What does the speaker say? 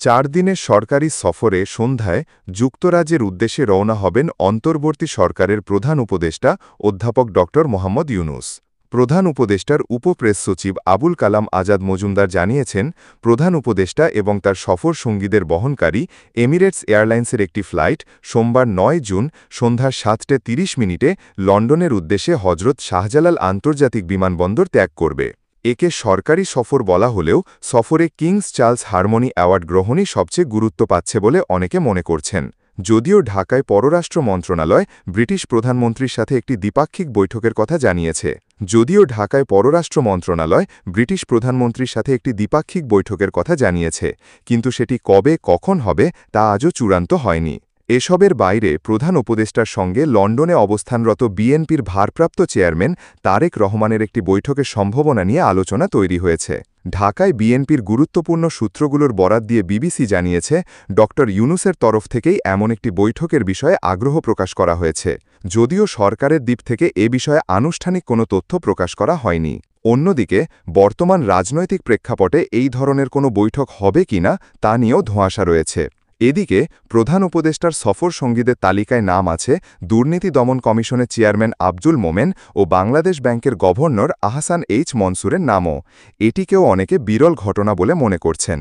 4 দিনের সরকারি সফরে সন্ধ্যায় যুক্তরাজ্যের উদ্দেশ্যে রওনা হবেন অন্তর্বর্তী সরকারের প্রধান উপদেষ্টা অধ্যাপক ড মোহাম্মদ ইউনূস। প্রধান উপদেষ্টার উপপ্রেস সচিব আবুল কালাম আজাদ মজুমদার জানিয়েছেন, প্রধান উপদেষ্টা এবং তার সফর সঙ্গীদের বহনকারী এমিরেটস এয়ারলাইন্সের একটি ফ্লাইট সোমবার 9 জুন সন্ধ্যা 7:30 লন্ডনের উদ্দেশ্যে হজরত শাহজালাল আন্তর্জাতিক বিমানবন্দর ত্যাগ করবে। একে সরকারি সফর বলা হলেও সফরে কিংস চার্লস হারমোনি অ্যাওয়ার্ড গ্রহণই সবচেয়ে গুরুত্ব পাচ্ছে বলে অনেকে মনে করছেন। যদিও ঢাকায় পররাষ্ট্র মন্ত্রণালয় ব্রিটিশ প্রধানমন্ত্রীর সাথে একটি দ্বিপাক্ষিক বৈঠকের কথা জানিয়েছে। কিন্তু সেটি কবে কখন হবে তা আজও চূড়ান্ত হয়নি। এসবের বাইরে প্রধান উপদেষ্টার সঙ্গে লন্ডনে অবস্থানরত বিএনপির ভারপ্রাপ্ত চেয়ারম্যান তারেক রহমানের একটি বৈঠকের সম্ভাবনা নিয়ে আলোচনা তৈরি হয়েছে। ঢাকায় বিএনপির গুরুত্বপূর্ণ সূত্রগুলোর বরাত দিয়ে বিবিসি জানিয়েছে, ড ইউনূসের তরফ থেকেই এমন একটি বৈঠকের বিষয়ে আগ্রহ প্রকাশ করা হয়েছে, যদিও সরকারের দিক থেকে এ বিষয়ে আনুষ্ঠানিক কোনো তথ্য প্রকাশ করা হয়নি। অন্যদিকে বর্তমান রাজনৈতিক প্রেক্ষাপটে এই ধরনের কোনো বৈঠক হবে কিনা তা নিয়েও ধোঁয়াশা রয়েছে। এদিকে প্রধান উপদেষ্টার সফর সঙ্গীদের তালিকায় নাম আছে দুর্নীতি দমন কমিশনের চেয়ারম্যান আব্দুল মোমেন ও বাংলাদেশ ব্যাংকের গভর্নর আহসান এইচ মনসুরের নামও। এটিকেও অনেকে বিরল ঘটনা বলে মনে করছেন।